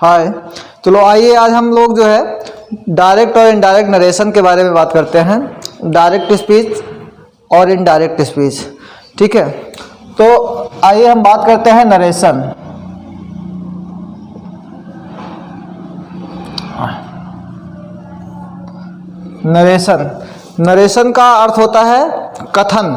हाय। चलो आइए आज हम लोग जो है डायरेक्ट और इनडायरेक्ट नरेशन के बारे में बात करते हैं। डायरेक्ट स्पीच और इनडायरेक्ट स्पीच, ठीक है। तो आइए हम बात करते हैं नरेशन। नरेशन नरेशन का अर्थ होता है कथन,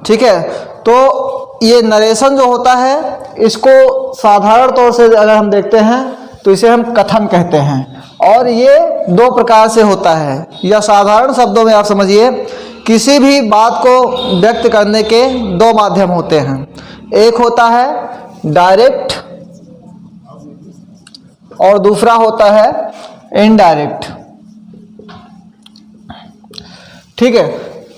ठीक है। तो ये नरेशन जो होता है इसको साधारण तौर से अगर हम देखते हैं तो इसे हम कथन कहते हैं, और ये दो प्रकार से होता है। या साधारण शब्दों में आप समझिए, किसी भी बात को व्यक्त करने के दो माध्यम होते हैं। एक होता है डायरेक्ट और दूसरा होता है इनडायरेक्ट, ठीक है।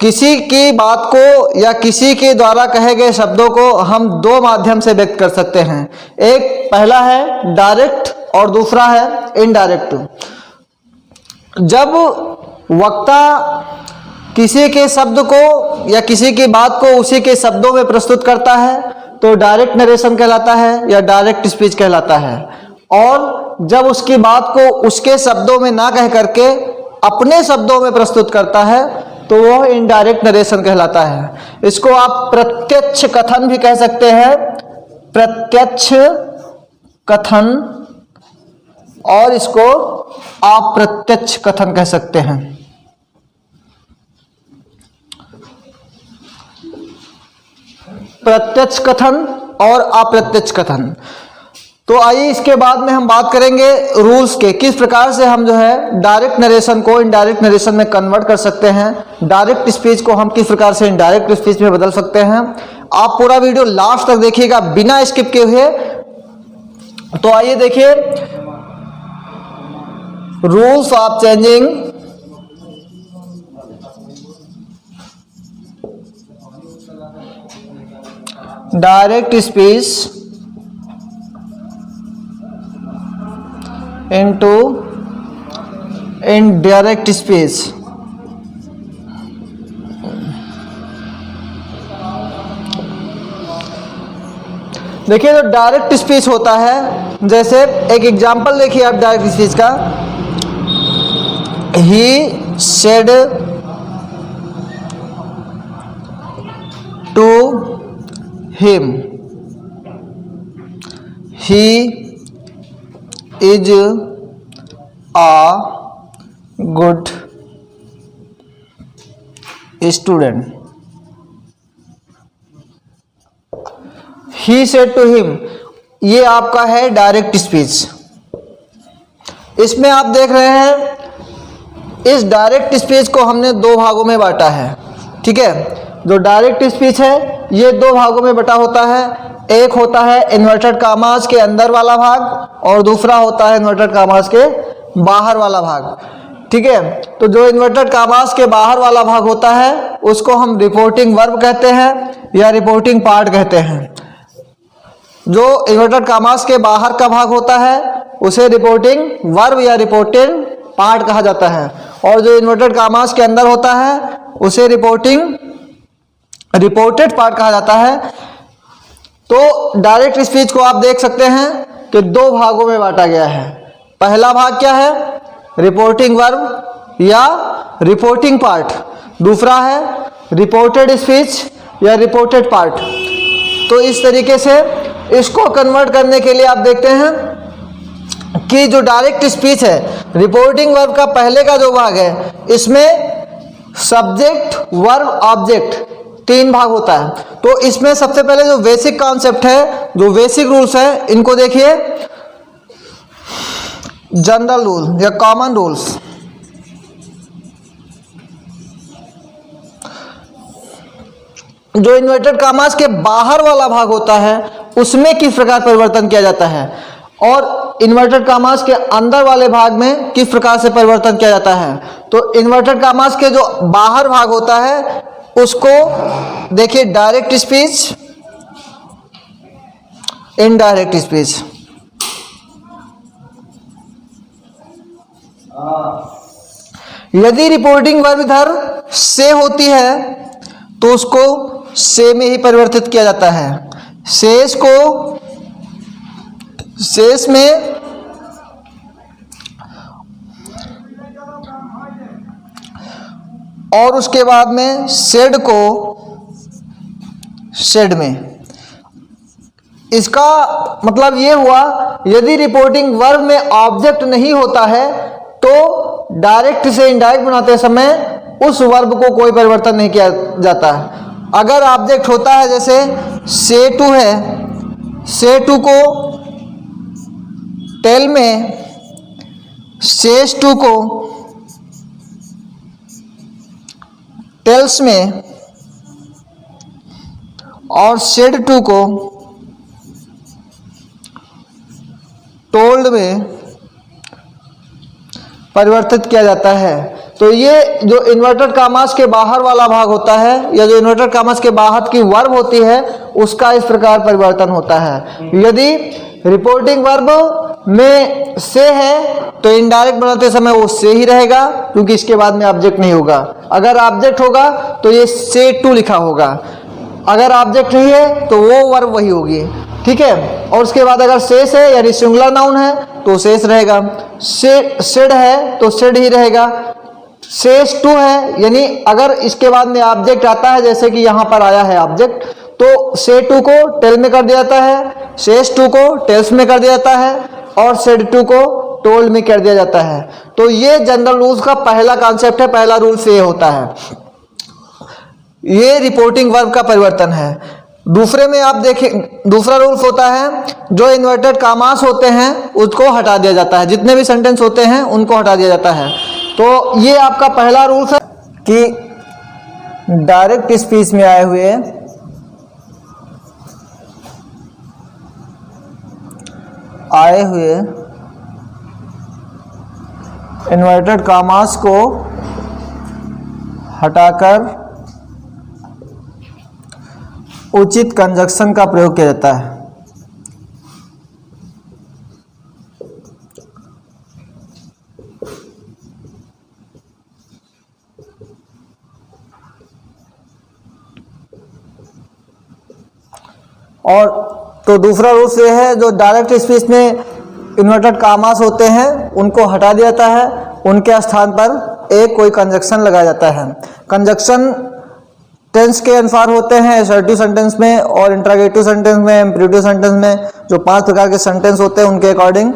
किसी की बात को या किसी के द्वारा कहे गए शब्दों को हम दो माध्यम से व्यक्त कर सकते हैं। एक पहला है डायरेक्ट और दूसरा है इनडायरेक्ट। जब वक्ता किसी के शब्द को या किसी की बात को उसी के शब्दों में प्रस्तुत करता है तो डायरेक्ट नरेशन कहलाता है या डायरेक्ट स्पीच कहलाता है। और जब उसकी बात को उसके शब्दों में ना कह करके अपने शब्दों में प्रस्तुत करता है तो वह इनडायरेक्ट नरेशन कहलाता है। इसको आप प्रत्यक्ष कथन भी कह सकते हैं, प्रत्यक्ष कथन, और इसको आप प्रत्यक्ष कथन कह सकते हैं। प्रत्यक्ष कथन और अप्रत्यक्ष कथन। तो आइए इसके बाद में हम बात करेंगे रूल्स के, किस प्रकार से हम जो है डायरेक्ट नरेशन को इनडायरेक्ट नरेशन में कन्वर्ट कर सकते हैं, डायरेक्ट स्पीच को हम किस प्रकार से इनडायरेक्ट स्पीच में बदल सकते हैं। आप पूरा वीडियो लास्ट तक देखिएगा बिना स्किप किए हुए। तो आइए देखिए, rules of changing direct speech into indirect speech। देखिए जो डायरेक्ट स्पीच होता है, जैसे एक एग्जांपल देखिए आप डायरेक्ट स्पीच का। He said to him, he is a good student। He said to him, ये आपका है डायरेक्ट स्पीच। इसमें आप देख रहे हैं इस डायरेक्ट स्पीच को हमने दो भागों में बांटा है, ठीक है। जो डायरेक्ट स्पीच है ये दो भागों में बटा होता है। एक होता है इन्वर्टेड कामास के अंदर वाला भाग और दूसरा होता है इन्वर्टेड कामास के बाहर वाला भाग, ठीक है। तो जो इन्वर्टेड कामास के बाहर वाला भाग होता है उसको हम रिपोर्टिंग वर्ब कहते हैं या रिपोर्टिंग पार्ट कहते हैं। जो इन्वर्टेड कामास के बाहर का भाग होता है उसे रिपोर्टिंग वर्ब या रिपोर्टिंग पार्ट कहा जाता है, और जो इन्वर्टेड कामास के अंदर होता है उसे रिपोर्टेड पार्ट कहा जाता है। तो डायरेक्ट स्पीच को आप देख सकते हैं कि दो भागों में बांटा गया है। पहला भाग क्या है, रिपोर्टिंग वर्ब या रिपोर्टिंग पार्ट। दूसरा है रिपोर्टेड स्पीच या रिपोर्टेड पार्ट। तो इस तरीके से इसको कन्वर्ट करने के लिए आप देखते हैं कि जो डायरेक्ट स्पीच है, रिपोर्टिंग वर्ब का पहले का जो भाग है इसमें सब्जेक्ट वर्ब ऑब्जेक्ट तीन भाग होता है। तो इसमें सबसे पहले जो बेसिक कॉन्सेप्ट है, जो बेसिक रूल्स है, इनको देखिए। जनरल रूल या कॉमन रूल्स। जो इन्वर्टेड कामास के बाहर वाला भाग होता है उसमें किस प्रकार परिवर्तन किया जाता है, और इन्वर्टेड कामास के अंदर वाले भाग में किस प्रकार से परिवर्तन किया जाता है। तो इन्वर्टेड कामास के जो बाहर भाग होता है उसको देखिए डायरेक्ट स्पीच, इनडायरेक्ट स्पीच। यदि रिपोर्टिंग वर्ब इधर से होती है तो उसको से में ही परिवर्तित किया जाता है। शेष को शेष में और उसके बाद में सेड को सेड में। इसका मतलब ये हुआ, यदि रिपोर्टिंग वर्ब में ऑब्जेक्ट नहीं होता है तो डायरेक्ट से इनडायरेक्ट बनाते समय उस वर्ब को कोई परिवर्तन नहीं किया जाता है। अगर ऑब्जेक्ट होता है, जैसे से टू है, से टू को टेल में, सेज टू को टेल्स में और सेड टू को टोल्ड में परिवर्तित किया जाता है। तो ये जो इन्वर्टेड कामास के बाहर वाला भाग होता है, या जो इन्वर्टेड कामास के बाहर की वर्ब होती है, उसका इस प्रकार परिवर्तन होता है। यदि रिपोर्टिंग वर्ब में से है तो इनडायरेक्ट बनाते समय वो से ही रहेगा, क्योंकि इसके बाद में ऑब्जेक्ट नहीं होगा। अगर ऑब्जेक्ट होगा तो ये से टू लिखा होगा, अगर ऑब्जेक्ट नहीं है तो वो वर्ब वही होगी, ठीक है। और उसके बाद अगर शेष है यानी सिंगुलर नाउन है तो शेष रहेगा, सेड है तो सेड ही रहेगा, शेष टू है यानी अगर इसके बाद में ऑब्जेक्ट आता है, जैसे कि यहाँ पर आया है ऑब्जेक्ट, तो से टू को टेल में कर दिया जाता है, शेष टू को टेल्स में कर दिया जाता है और सेड टू को टोल्ड में कर दिया जाता है। तो ये जनरल रूल्स का पहला कॉन्सेप्ट है, पहला रूल से होता है, ये रिपोर्टिंग वर्ब का परिवर्तन है। दूसरे में आप देखें, दूसरा रूल्स होता है, जो इन्वर्टेड कामास होते हैं उसको हटा दिया जाता है, जितने भी सेंटेंस होते हैं उनको हटा दिया जाता है। तो ये आपका पहला रूल्स है कि डायरेक्ट स्पीच में आए हुए इन्वर्टेड कामास को हटाकर उचित कंजक्शन का प्रयोग किया जाता है। और तो दूसरा रूल्स ये है, जो डायरेक्ट स्पीच में इन्वर्टेड कामास होते हैं उनको हटा दिया जाता है, उनके स्थान पर एक कोई कंजक्शन लगाया जाता है। कंजक्शन टेंस के अनुसार होते हैं, असर्टिव सेंटेंस में और इंट्रोगेटिव सेंटेंस में, इम्परेटिव सेंटेंस में, जो 5 प्रकार के सेंटेंस होते हैं उनके अकॉर्डिंग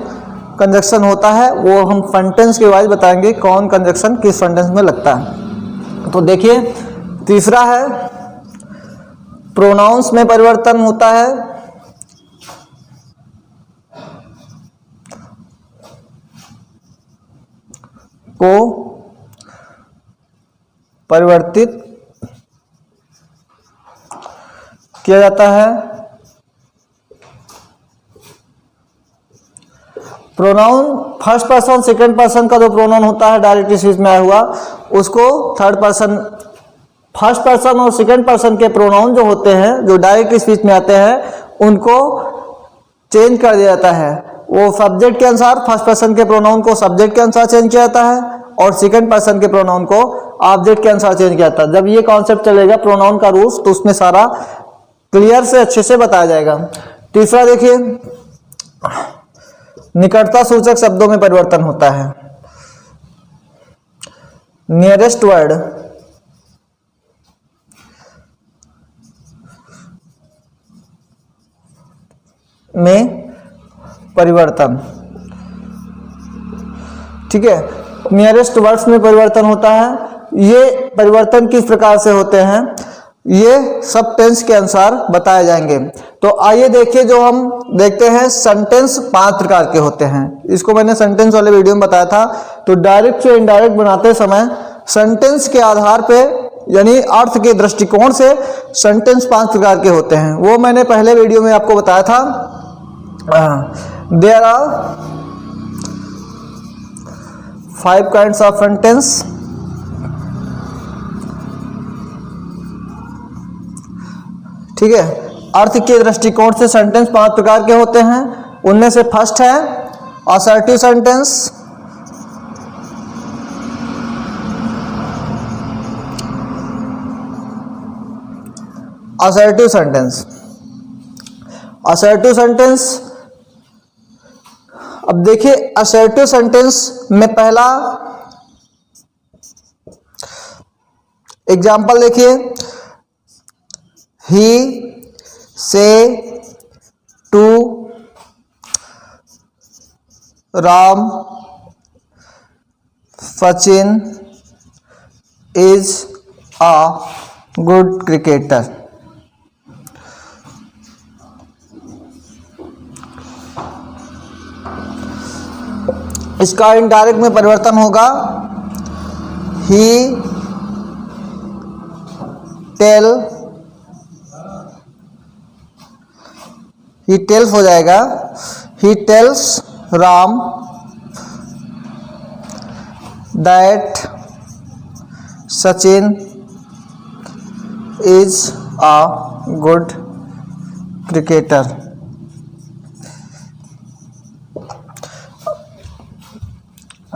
कंजक्शन होता है। वो हम सेंटेंस के वाइज बताएंगे कौन कंजक्शन किस सेंटेंस में लगता है। तो देखिए, तीसरा है प्रोनाउंस में परिवर्तन होता है। को परिवर्तित किया जाता है। Pronoun first person second person का जो प्रोनाउन होता है डायरेक्ट स्पीच में आया हुआ, उसको थर्ड पर्सन, फर्स्ट पर्सन और सेकंड पर्सन के प्रोनाउन जो होते हैं जो डायरेक्ट स्पीच में आते हैं, उनको चेंज कर दिया जाता है। वो सब्जेक्ट के अनुसार फर्स्ट पर्सन के प्रोनाउन को सब्जेक्ट के अनुसार चेंज किया जाता है और सेकंड पर्सन के प्रोनाउन को ऑब्जेक्ट के अनुसार चेंज किया जाता है। जब ये कॉन्सेप्ट चलेगा प्रोनाउन का रूल्स, तो उसमें सारा क्लियर से अच्छे से बताया जाएगा। तीसरा देखिए, निकटता सूचक शब्दों में परिवर्तन होता है। नियरेस्ट वर्ड में परिवर्तन, ठीक है, नियरेस्ट वर्ड्स में परिवर्तन होता है। ये परिवर्तन किस प्रकार से होते हैं, ये सब टेंस के अनुसार बताए जाएंगे। तो आइए देखिए, जो हम देखते हैं सेंटेंस 5 प्रकार के होते हैं। इसको मैंने सेंटेंस वाले वीडियो में बताया था। तो डायरेक्ट से इनडायरेक्ट बनाते समय सेंटेंस के आधार पे यानी अर्थ के दृष्टिकोण से सेंटेंस 5 प्रकार के होते हैं। वो मैंने पहले वीडियो में आपको बताया था। There are 5 kinds of sentence. ठीक है, अर्थ के दृष्टिकोण से सेंटेंस 5 प्रकार के होते हैं। उनमें से फर्स्ट है assertive sentence, assertive sentence. Assertive sentence, अब देखिए असर्टिव सेंटेंस में पहला एग्जाम्पल देखिए, he say to Ram Sachin is a good cricketer. इसका इनडायरेक्ट में परिवर्तन होगा, ही टेल्स हो जाएगा, he tells Ram that Sachin is a good cricketer.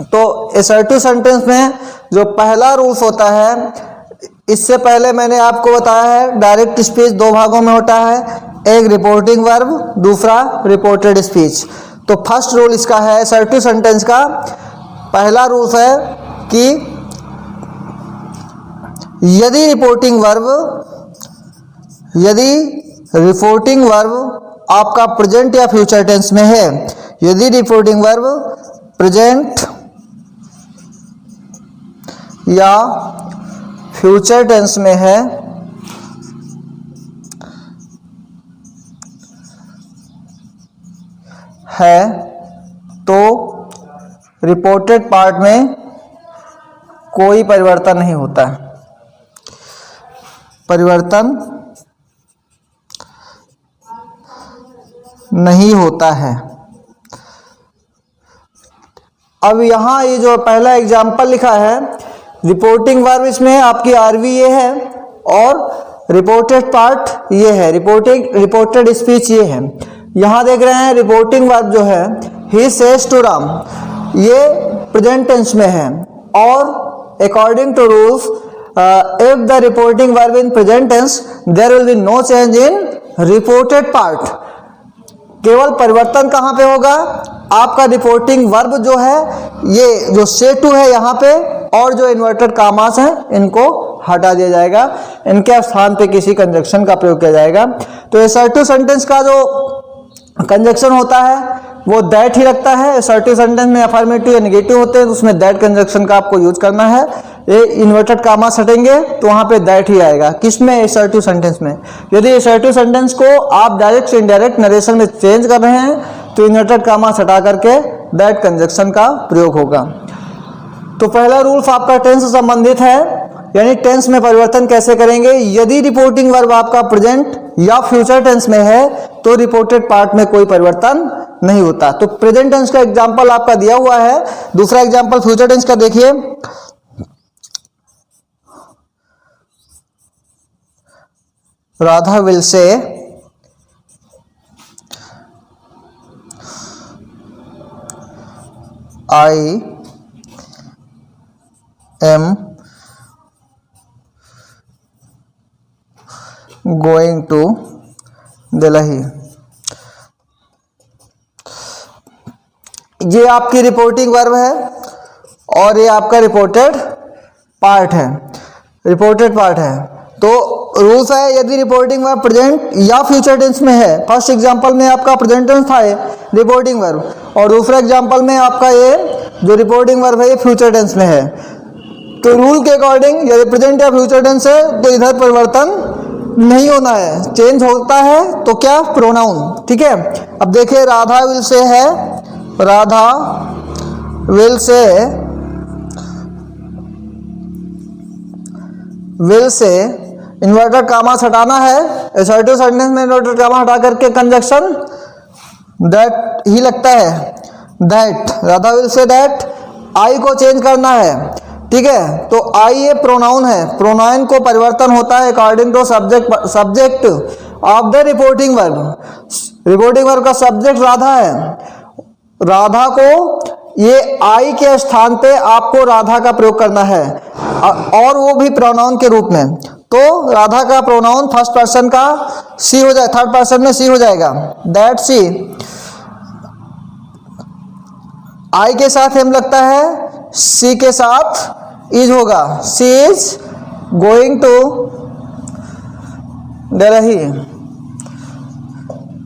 तो असर्टिव सेंटेंस में जो पहला रूल्स होता है, इससे पहले मैंने आपको बताया है डायरेक्ट स्पीच दो भागों में होता है, एक रिपोर्टिंग वर्ब, दूसरा रिपोर्टेड स्पीच। तो फर्स्ट रूल इसका है, असर्टिव सेंटेंस का पहला रूल है कि यदि रिपोर्टिंग वर्ब आपका प्रेजेंट या फ्यूचर टेंस में है, यदि रिपोर्टिंग वर्ब प्रेजेंट या फ्यूचर टेंस में है तो रिपोर्टेड पार्ट में कोई परिवर्तन नहीं होता है, परिवर्तन नहीं होता है। अब यहाँ ये जो पहला एग्जाम्पल लिखा है, रिपोर्टिंग वर्ब इसमें आपकी आरवी ये है और रिपोर्टेड पार्ट ये है, रिपोर्टेड स्पीच ये है। यहाँ देख रहे हैं रिपोर्टिंग वर्ब जो है, ही सेज टू राम, ये प्रेजेंट टेंस में है और according to rules if the reporting verb in present tense there will be no change in reported part. केवल परिवर्तन कहाँ पे होगा, आपका रिपोर्टिंग वर्ब जो है, ये जो से टू है यहाँ पे, और जो इन्वर्टेड कामास हैं इनको हटा दिया जाएगा, इनके स्थान पे किसी कंजक्शन का प्रयोग किया जाएगा। तो असर्टिव सेंटेंस का जो कंजक्शन होता है वो दैट ही लगता है। असर्टिव सेंटेंस में अफर्मेटिव या नेगेटिव होते हैं तो उसमें दैट कंजक्शन का आपको यूज करना है। ये इन्वर्टेड कामास हटेंगे तो वहाँ पे दैट ही आएगा। किसमें? असर्टिव सेंटेंस में। यदि असर्टिव सेंटेंस को आप डायरेक्ट से इनडायरेक्ट नरेशन में चेंज कर रहे हैं तो इन्वर्टेड कामास हटा करके दैट कंजक्शन का प्रयोग होगा। तो पहला रूल आपका टेंस से संबंधित है, यानी टेंस में परिवर्तन कैसे करेंगे। यदि रिपोर्टिंग वर्ब आपका प्रेजेंट या फ्यूचर टेंस में है तो रिपोर्टेड पार्ट में कोई परिवर्तन नहीं होता। तो प्रेजेंट टेंस का एग्जांपल आपका दिया हुआ है। दूसरा एग्जांपल फ्यूचर टेंस का देखिए, Radha will say I am going to Delhi. ये आपकी रिपोर्टिंग वर्ब है और ये आपका रिपोर्टेड पार्ट है, रिपोर्टेड पार्ट है। तो रूल्स है, यदि रिपोर्टिंग वर्ब प्रेजेंट या फ्यूचर टेंस में है, फर्स्ट एग्जांपल में आपका प्रेजेंट टेंस था ये रिपोर्टिंग वर्ब, और दूसरा एग्जांपल में आपका ये जो रिपोर्टिंग वर्ब है ये फ्यूचर टेंस में है, तो रूल के अकॉर्डिंग यदि प्रेजेंट या फ्यूचर टेंस है तो इधर परिवर्तन नहीं होना है। चेंज होता है तो क्या? प्रोनाउन। ठीक है, अब देखिए राधा विल से है, राधा विल से इन्वर्टेड कामास हटाना है। असर्टिव सेंटेंस में इन्वर्टेड कामा हटा करके कंजक्शन दैट ही लगता है, that. Radha will say that, I को चेंज करना है। ठीक है, तो आई ये प्रोनाउन है, प्रोनाउन को परिवर्तन होता है according to subject of the reporting verb. Reporting verb का सब्जेक्ट राधा है, राधा को ये आई के स्थान पे आपको राधा का प्रयोग करना है, और वो भी प्रोनाउन के रूप में। तो राधा का प्रोनाउन फर्स्ट पर्सन का सी हो जाए, थर्ड पर्सन में सी हो जाएगा, दैट सी। आई के साथ एम लगता है, सी के साथ इज होगा, सी इज गोइंग टू दिल्ली।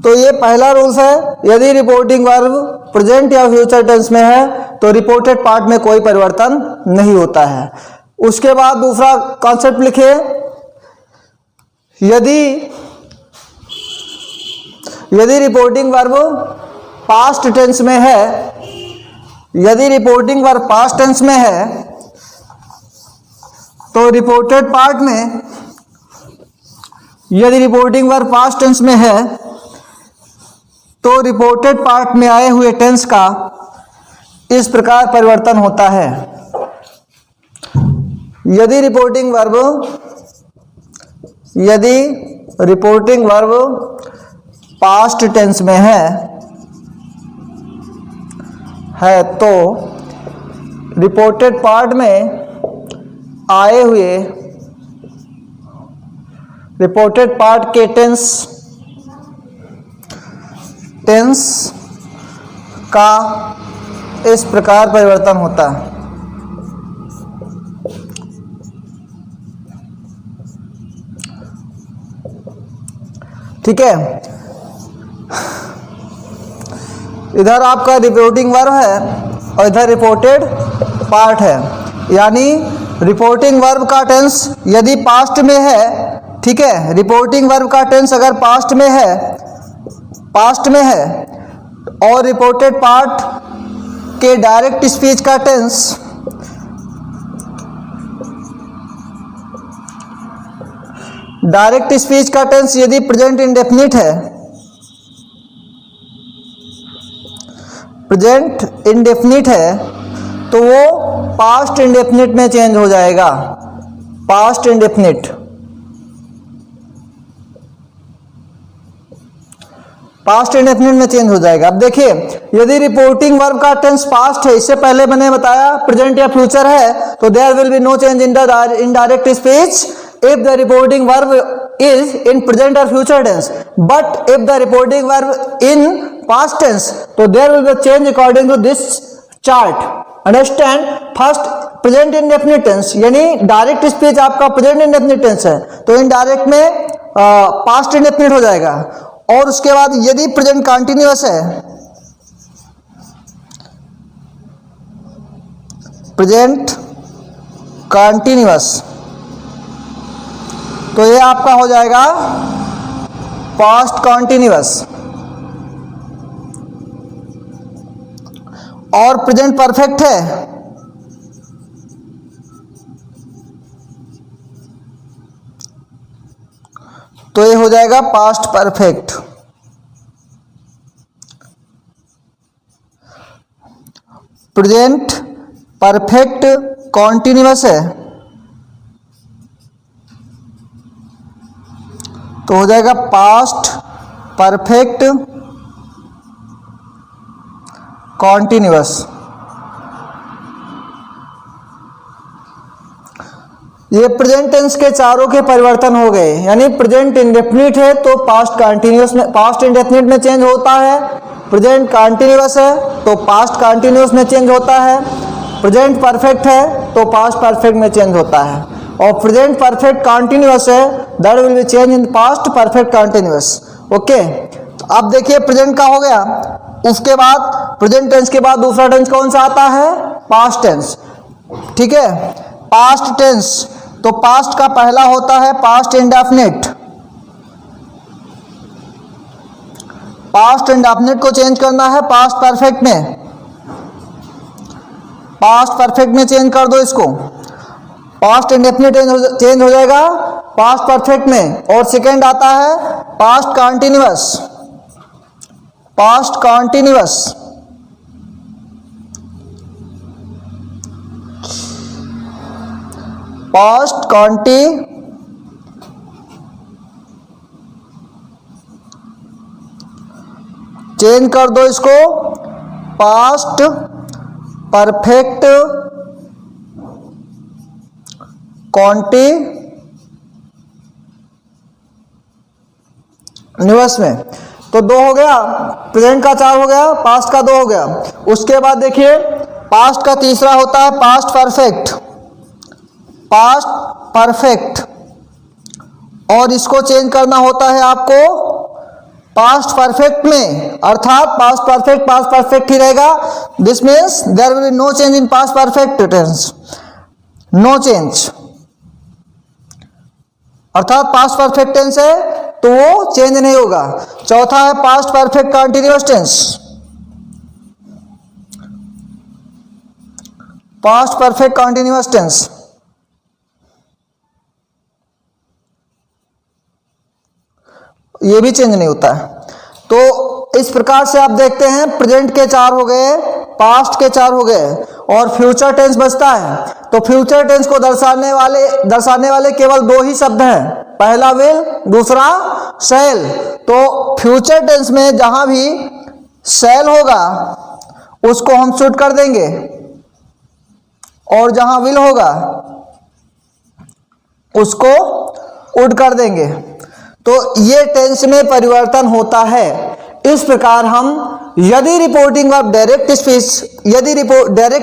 तो ये पहला रूल्स है, यदि रिपोर्टिंग वर्ब प्रेजेंट या फ्यूचर टेंस में है तो रिपोर्टेड पार्ट में कोई परिवर्तन नहीं होता है। उसके बाद दूसरा कॉन्सेप्ट लिखिए, यदि रिपोर्टिंग वर्ब पास्ट टेंस में है, यदि रिपोर्टिंग वर्ब पास्ट टेंस में है तो रिपोर्टेड पार्ट में, यदि रिपोर्टिंग वर्ब पास्ट टेंस में है तो रिपोर्टेड पार्ट में आए हुए टेंस का इस प्रकार परिवर्तन होता है। यदि रिपोर्टिंग वर्ब पास्ट टेंस में है तो रिपोर्टेड पार्ट में आए हुए रिपोर्टेड पार्ट के टेंस का इस प्रकार परिवर्तन होता है। ठीक है, इधर आपका रिपोर्टिंग वर्ब है और इधर रिपोर्टेड पार्ट है, यानी रिपोर्टिंग वर्ब का टेंस यदि पास्ट में है, ठीक है, रिपोर्टिंग वर्ब का टेंस अगर पास्ट में है और रिपोर्टेड पार्ट के डायरेक्ट स्पीच का टेंस यदि प्रेजेंट इंडेफिनिट है, तो वो पास्ट इंडेफिनिट में चेंज हो जाएगा। पास्ट इंडेफिनिट में चेंज हो जाएगा। अब देखिए, यदि रिपोर्टिंग वर्ब का टेंस पास्ट है, इससे पहले मैंने बताया प्रेजेंट या फ्यूचर है, तो there will be no change in the indirect speech if the reporting verb is in present or future tense, but if the reporting verb in past tense, so there will be a change according to this chart. Understand? First present indefinite tense, यानी direct speech आपका present indefinite tense है तो indirect में past indefinite हो जाएगा। और उसके बाद यदि प्रेजेंट कंटिन्यूअस है, प्रेजेंट कंटिन्यूअस, तो ये आपका हो जाएगा पास्ट कंटिन्यूअस। और प्रेजेंट परफेक्ट है तो ये हो जाएगा past perfect. Present perfect continuous है तो हो जाएगा पास्ट परफेक्ट कॉन्टिन्यूअस। ये प्रेजेंट टेंस के चारों के परिवर्तन हो गए, यानी प्रेजेंट इंडेफिनिट है तो पास्ट कंटिन्यूअस में, पास्ट इंडेफिनिट में चेंज होता है। प्रेजेंट कंटिन्यूअस है तो पास्ट कंटिन्यूअस में चेंज होता है। प्रेजेंट परफेक्ट है तो पास्ट परफेक्ट में चेंज होता है। और प्रेजेंट परफेक्ट कंटिन्यूअस है, that will be change in past perfect continuous. Okay, तो अब देखिए प्रेजेंट का हो गया। उसके बाद प्रेजेंट टेंस के बाद दूसरा टेंस कौन सा आता है? Past tense. ठीक है, पास्ट टेंस, तो पास्ट का पहला होता है पास्ट इंडेफिनिट। पास्ट इंडेफिनिट को चेंज करना है पास्ट परफेक्ट में, पास्ट परफेक्ट में चेंज कर दो इसको। पास्ट इंडेफिनिट चेंज हो जाएगा पास्ट परफेक्ट में। और सेकेंड आता है past continuous. Past continuous, past conti change कर दो इसको पास्ट परफेक्ट कॉन्टिन्यूअस में। तो दो हो गया, प्रेजेंट का 4 हो गया, पास्ट का 2 हो गया। उसके बाद देखिए पास्ट का तीसरा होता है पास्ट परफेक्ट। पास्ट परफेक्ट, और इसको चेंज करना होता है आपको पास्ट परफेक्ट में, अर्थात पास्ट परफेक्ट ही रहेगा। This means there will be no change in past perfect tense, no change, अर्थात पास्ट परफेक्ट टेंस है तो वो चेंज नहीं होगा। चौथा है past perfect continuous tense, past perfect continuous tense, ये भी चेंज नहीं होता है। तो इस प्रकार से आप देखते हैं प्रेजेंट के 4 हो गए, पास्ट के 4 हो गए, और फ्यूचर टेंस बचता है। तो फ्यूचर टेंस को दर्शाने वाले केवल 2 ही शब्द हैं, पहला विल, दूसरा शैल। तो फ्यूचर टेंस में जहां भी शैल होगा उसको हम शूट कर देंगे, और जहां विल होगा उसको उड कर देंगे। तो ये टेंस में परिवर्तन होता है। इस प्रकार हम यदि रिपोर्टिंग वर्ब डायरेक्ट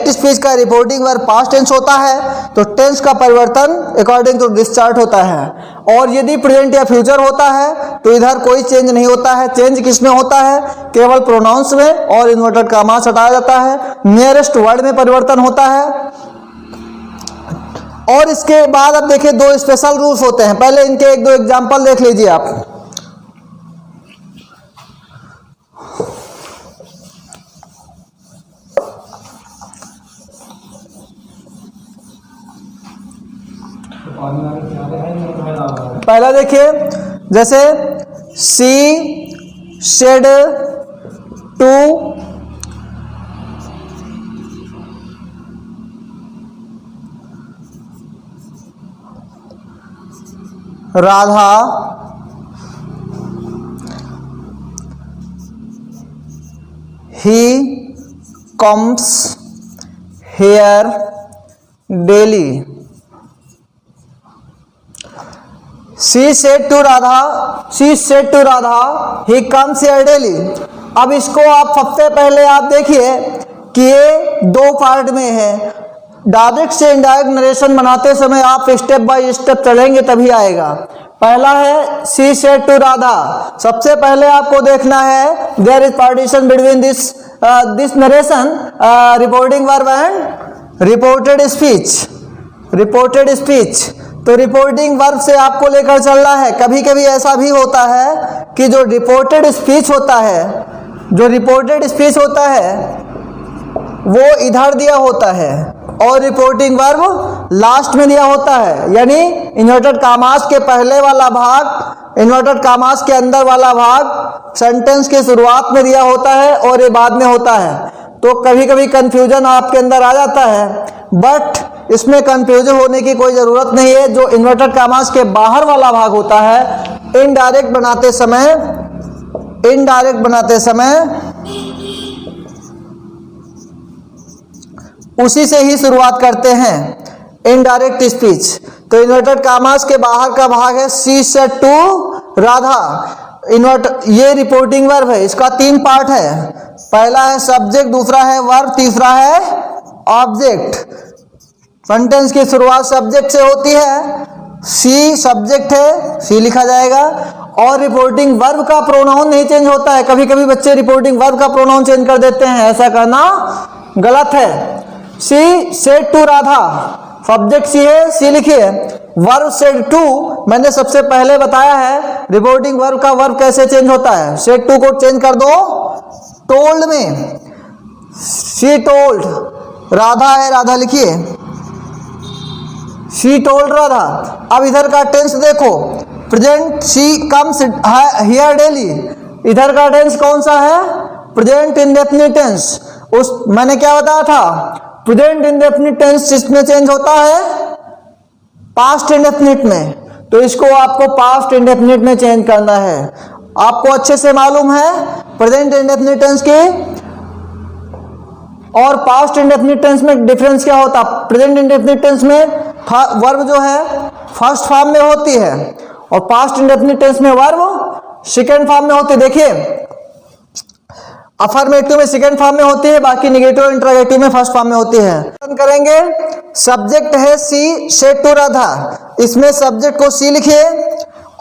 स्पीच का रिपोर्टिंग वर्ब पास्ट टेंस होता है तो टेंस का परिवर्तन अकॉर्डिंग टू दिस चार्ट होता है, और यदि प्रेजेंट या फ्यूचर होता है तो इधर कोई चेंज नहीं होता है। चेंज किसमें होता है? केवल प्रोनाउंस में, और इन्वर्टेड कॉमास हटाया जाता है, नियरेस्ट वर्ड में परिवर्तन होता है। और इसके बाद अब देखिए 2 स्पेशल रूल्स होते हैं। पहले इनके 1-2 एग्जाम्पल देख लीजिए आप। पहला देखिए, जैसे she said to Radha he comes here daily. She said to Radha he comes here daily. अब इसको आप सबसे पहले आप देखिए कि ये 2 पार्ट में है। डायरेक्ट से इनडायरेक्ट नरेशन बनाते समय आप स्टेप बाय स्टेप चलेंगे तभी आएगा। पहला है सी सेड टू राधा। सबसे पहले आपको देखना है there is partition between this narration reporting verb and reported speech. तो रिपोर्टिंग वर्ब से आपको लेकर चलना है। कभी कभी ऐसा भी होता है कि जो रिपोर्टेड स्पीच होता है वो इधर दिया होता है और रिपोर्टिंग वर्ब लास्ट में दिया होता है, यानी इन्वर्टेड कॉमास के पहले वाला भाग इन्वर्टेड कॉमास के अंदर वाला भाग सेंटेंस के शुरुआत में दिया होता है और ये बाद में होता है। तो कभी कभी कंफ्यूजन आपके अंदर आ जाता है, बट इसमें कंफ्यूजन होने की कोई ज़रूरत नहीं है। जो इन्वर्टेड कॉमास के बाहर वाला भाग होता है इनडायरेक्ट बनाते समय उसी से ही शुरुआत करते हैं, इनडायरेक्ट स्पीच। तो इन्वर्टेड कॉमास के बाहर का भाग है सी सेड टू राधा। ये रिपोर्टिंग वर्ब है, इसका 3 पार्ट है। पहला है सब्जेक्ट, दूसरा है वर्ब, तीसरा है ऑब्जेक्ट। सेंटेंस की शुरुआत सब्जेक्ट से होती है, सी सब्जेक्ट है, सी लिखा जाएगा। और रिपोर्टिंग वर्ब का प्रोनाउन नहीं चेंज होता है। कभी कभी बच्चे रिपोर्टिंग वर्ब का प्रोनाउन चेंज कर देते हैं, ऐसा करना गलत है। She said to Radha, subject she है, सी लिखिए। वर्ब सेड टू मैंने सबसे पहले बताया है रिपोर्टिंग वर्ब का वर्ब कैसे चेंज होता है। सेड टू को चेंज कर दो टोल्ड में, सी टोल्ड। राधा है, राधा लिखिए, शी टोल्ड राधा। अब इधर का टेंस देखो, present she comes here daily. इधर का टेंस कौन सा है? Present indefinite tense. मैंने क्या बताया था? प्रेजेंट इंडेफिनिट टेंस जिसमें चेंज होता है पास्ट इंडेफिनिट में, तो इसको आपको पास्ट इंडेफिनिट में चेंज करना है। आपको अच्छे से मालूम है प्रेजेंट इंडेफिनिट टेंस की और पास्ट इंडेफिनिट टेंस में डिफरेंस क्या होता। प्रेजेंट इंडेफिनिट टेंस में वर्ब जो है फर्स्ट फॉर्म में होती है और पास्ट इंडेफिनिट टेंस में वर्ब सेकेंड फॉर्म में होती है। देखिए अफर्मेटिव में सेकंड फॉर्म में होती है, बाकी नेगेटिव और इंटरोगेटिव में फर्स्ट फॉर्म में होती है। करेंगे, सब्जेक्ट है सी, सेड टू राधा, इसमें सब्जेक्ट को सी लिखिए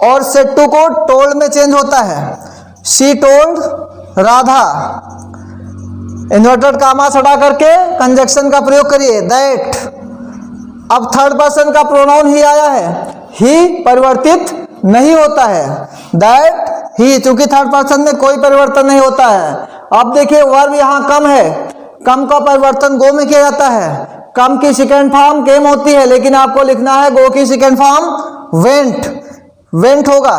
और सेड टू को टोल्ड में चेंज होता है, सी टोल्ड राधा। इन्वर्टेड कामास हटा करके कंजक्शन का प्रयोग करिए, दैट। अब थर्ड पर्सन का प्रोनाउन ही आया है, ही परिवर्तित नहीं होता है, दैट ही, चूंकि थर्ड पर्सन में कोई परिवर्तन नहीं होता है। अब देखिए वर्ब यहाँ कम है, कम का परिवर्तन गो में किया जाता है, कम की सेकेंड फॉर्म केम होती है, लेकिन आपको लिखना है गो की सेकेंड फॉर्म वेंट, वेंट होगा।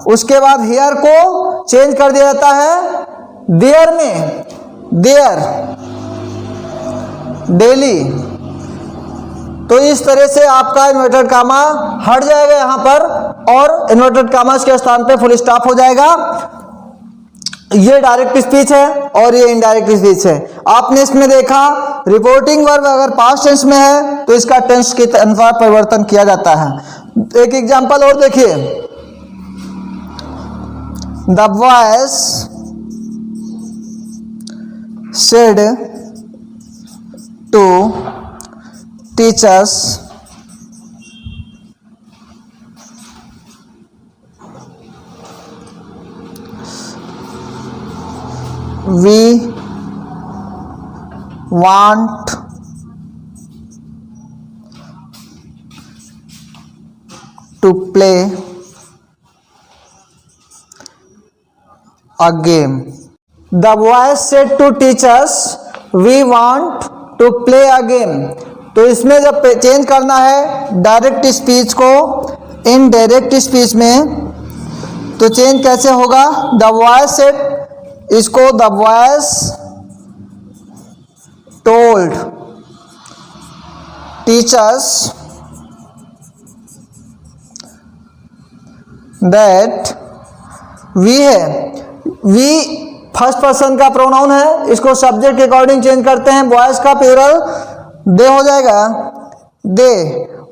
उसके बाद हियर को चेंज कर दिया जाता है देयर में, देयर, डेली। तो इस तरह से आपका इन्वर्टेड कामा हट जाएगा यहाँ पर और इन्वर्टेड कामास के स्थान पे फुल स्टॉप हो जाएगा। ये डायरेक्ट स्पीच है और ये इनडायरेक्ट स्पीच है। आपने इसमें देखा रिपोर्टिंग वर्ब अगर पास्ट टेंस में है तो इसका टेंस के अनुसार परिवर्तन किया जाता है। एक एग्जांपल और देखिए, the boys said to teachers we want to play a game. The boys said to teachers, we want to play a game. तो इसमें जब चेंज करना है डायरेक्ट स्पीच को इनडायरेक्ट स्पीच में, तो चेंज कैसे होगा? द बॉयज सेड, इसको the boys told teachers that, we है, वी फर्स्ट पर्सन का प्रोनाउन है, इसको सब्जेक्ट के अकॉर्डिंग चेंज करते हैं। बॉयज का प्लूरल दे हो जाएगा, दे।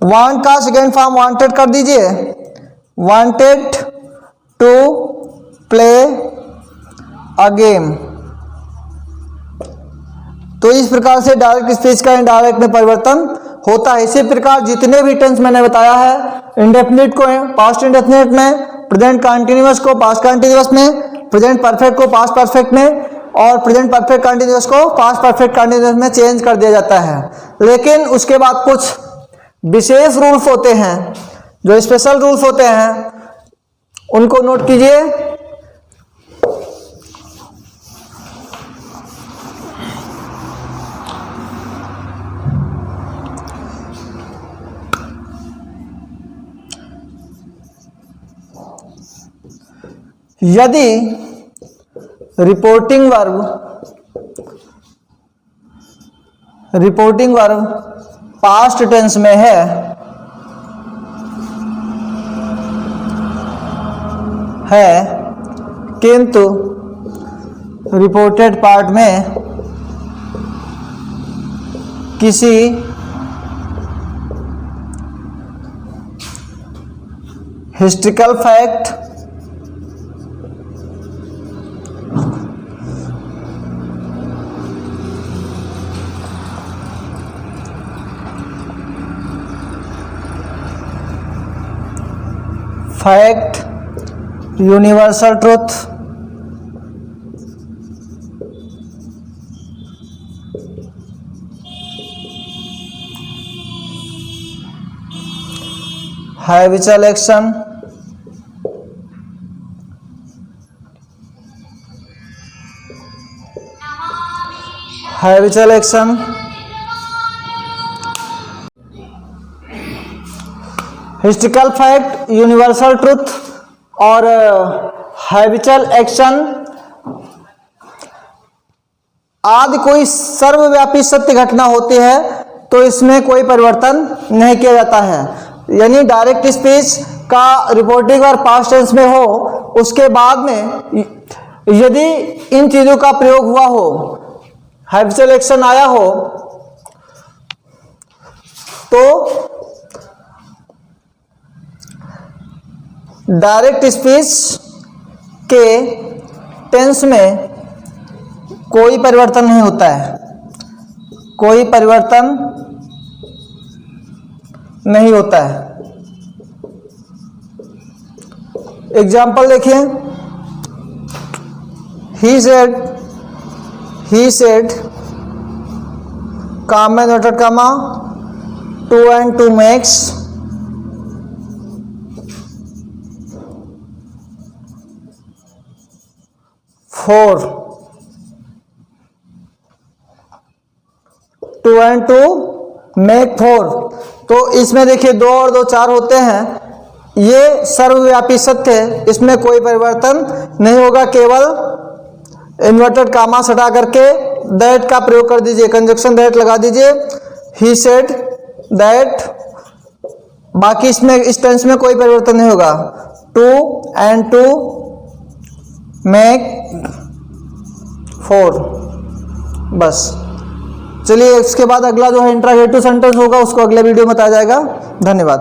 वांट का सेकेंड फॉर्म वांटेड कर दीजिए, wanted to play a game. तो इस प्रकार से डायरेक्ट स्पीच का इनडायरेक्ट में परिवर्तन होता है। इसी प्रकार जितने भी टेंस मैंने बताया है, इंडेफिनिट को पास्ट इंडेफिनिट में, प्रेजेंट कंटीन्यूअस को पास्ट कंटीन्यूअस में, प्रेजेंट परफेक्ट को पास्ट परफेक्ट में और प्रेजेंट परफेक्ट कंटीन्यूअस को पास्ट परफेक्ट कंटीन्यूअस में चेंज कर दिया जाता है। लेकिन उसके बाद कुछ विशेष रूल्स होते हैं, जो स्पेशल रूल्स होते हैं, उनको नोट कीजिए। यदि रिपोर्टिंग वर्ब पास्ट टेंस में है किंतु रिपोर्टेड पार्ट में किसी historical fact universal truth habitual action historical fact, universal truth और हैबिचुअल एक्शन आदि कोई सर्वव्यापी सत्य घटना होती है तो इसमें कोई परिवर्तन नहीं किया जाता है। यानी डायरेक्ट स्पीच का रिपोर्टिंग और पास्ट टेंस में हो, उसके बाद में यदि इन चीजों का प्रयोग हुआ हो, हैबिचुअल एक्शन आया हो, तो डायरेक्ट स्पीच के टेंस में कोई परिवर्तन नहीं होता है, कोई परिवर्तन नहीं होता है। एग्जाम्पल देखिए, he said comma inverted comma 2 and 2 makes 4, 2 and 2 make 4। तो इसमें देखिए 2 और 2 4 होते हैं, ये सर्वव्यापी सत्य है, इसमें कोई परिवर्तन नहीं होगा। केवल इन्वर्टेड कामा हटा करके दैट का प्रयोग कर दीजिए, कंजक्शन दैट लगा दीजिए। ही सेड दैट, बाकी इसमें इस टेंस में कोई परिवर्तन नहीं होगा। 2 and 2 make 4, बस। चलिए इसके बाद अगला जो है इंट्रागेटिव सेंटेंस होगा उसको अगले वीडियो में बताया जाएगा। धन्यवाद।